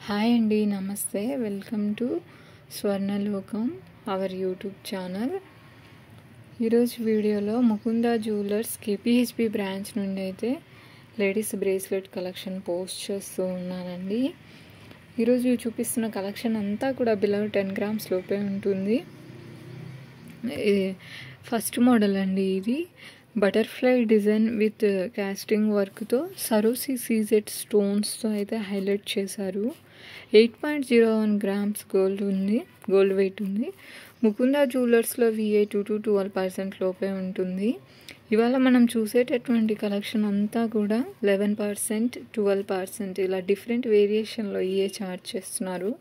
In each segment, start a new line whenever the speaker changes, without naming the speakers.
Hi అండి, నమస్తే. Welcome to Swarnalokam, our YouTube channel. ఈరోజు వీడియోలో ముకుందా జ్యువెలర్స్ కేపీహెచ్పి బ్రాంచ్ నుండి అయితే లేడీస్ బ్రేస్లెట్ కలెక్షన్ పోస్ట్ చేస్తూ ఉన్నానండి. ఈరోజు చూపిస్తున్న కలెక్షన్ అంతా కూడా బిలో 10 గ్రామ్స్ లోపే ఉంటుంది. ఫస్ట్ మోడల్ అండి. ఇది బటర్ఫ్లై డిజైన్ విత్ కాస్టింగ్ వర్క్తో సరోసి సీజెడ్ స్టోన్స్తో అయితే హైలైట్ చేశారు. 8.01 గ్రామ్స్ గోల్డ్ వెయిట్ ఉంది. ముకుందా జ్యువెలర్స్లో VA 2 to 12% లోపే ఉంటుంది. ఇవాళ మనం చూసేటటువంటి కలెక్షన్ అంతా కూడా 11%, 12% ఇలా డిఫరెంట్ వేరియేషన్లో చార్జ్ చేస్తున్నారు.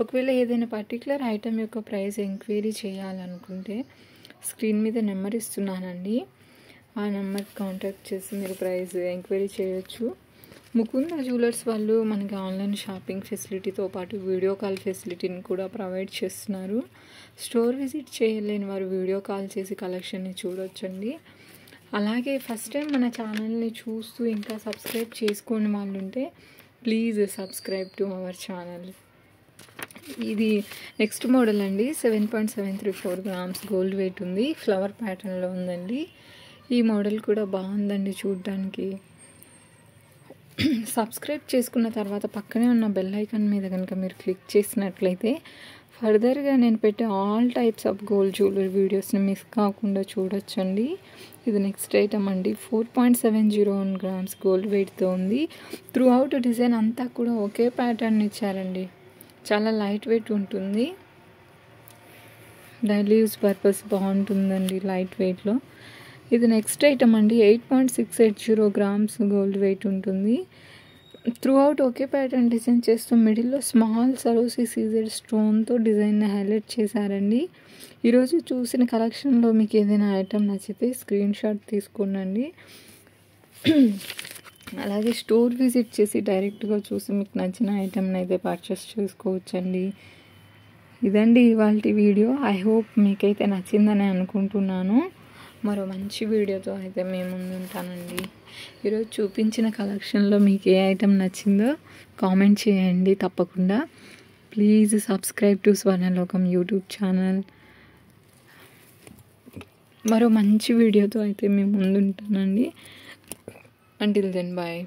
ఒకవేళ ఏదైనా పర్టికులర్ ఐటెం యొక్క ప్రైస్ ఎంక్వైరీ చేయాలనుకుంటే స్క్రీన్ మీద నెంబర్ ఇస్తున్నానండి. ఆ నెంబర్కి కాంటాక్ట్ చేసి మీరు ప్రైస్ ఎంక్వైరీ చేయొచ్చు. ముకుందా జ్యువెలర్స్ వాళ్ళు మనకి ఆన్లైన్ షాపింగ్ ఫెసిలిటీతో పాటు వీడియో కాల్ ఫెసిలిటీని కూడా ప్రొవైడ్ చేస్తున్నారు. స్టోర్ విజిట్ చేయలేని వారు వీడియో కాల్ చేసి కలెక్షన్ని చూడొచ్చండి. అలాగే ఫస్ట్ టైం మన ఛానల్ని చూస్తూ ఇంకా సబ్స్క్రైబ్ చేసుకోని వాళ్ళు ఉంటే please subscribe to our channel. ఇది నెక్స్ట్ మోడల్ అండి. 7.734 గ్రామ్స్ గోల్డ్ వెయిట్ ఉంది. ఫ్లవర్ ప్యాటర్న్లో ఉందండి. ఈ మోడల్ కూడా బాగుందండి చూడడానికి. సబ్స్క్రైబ్ చేసుకున్న తర్వాత పక్కనే ఉన్న బెల్ ఐకాన్ మీద కనుక మీరు క్లిక్ చేసినట్లయితే ఫర్దర్గా నేను పెట్టే all types of gold jewellery వీడియోస్ని మిస్ కాకుండా చూడొచ్చండి. ఇది నెక్స్ట్ ఐటమ్ అండి. 4.701 గ్రామ్స్ గోల్డ్ వెయిట్తో ఉంది. త్రూ అవుట్ డిజైన్ అంతా కూడా ఒకే ప్యాటర్న్ ఇచ్చారండి. చాలా లైట్ వెయిట్ ఉంటుంది. డైలీ యూజ్ పర్పస్ బాగుంటుందండి లైట్ వెయిట్లో. ఇది నెక్స్ట్ ఐటమ్ అండి. 8.680 గ్రామ్స్ గోల్డ్ వెయిట్ ఉంటుంది. త్రూ అవుట్ ఒకే ప్యాటర్న్ డిజైన్ చేస్తూ మిడిల్లో స్మాల్ సరోసి సీజెడ్ స్టోన్తో డిజైన్ని హైలైట్ చేశారండి. ఈరోజు చూసిన కలెక్షన్లో మీకు ఏదైనా ఐటమ్ నచ్చితే స్క్రీన్ షాట్ తీసుకోండి. అలాగే స్టోర్ విజిట్ చేసి డైరెక్ట్గా చూసి మీకు నచ్చిన ఐటమ్ని అయితే పర్చేస్ చేసుకోవచ్చండి. ఇదండి ఇవాళ వీడియో. ఐ హోప్ మీకైతే నచ్చిందని అనుకుంటున్నాను. మరో మంచి వీడియోతో అయితే మేము ముందు ఉంటానండి. ఈరోజు చూపించిన కలెక్షన్లో మీకు ఏ ఐటెం నచ్చిందో కామెంట్ చేయండి తప్పకుండా. Please subscribe to Swarnalokam YouTube channel. మరో మంచి వీడియోతో అయితే మేము ముందు ఉంటానండి. Until then bye.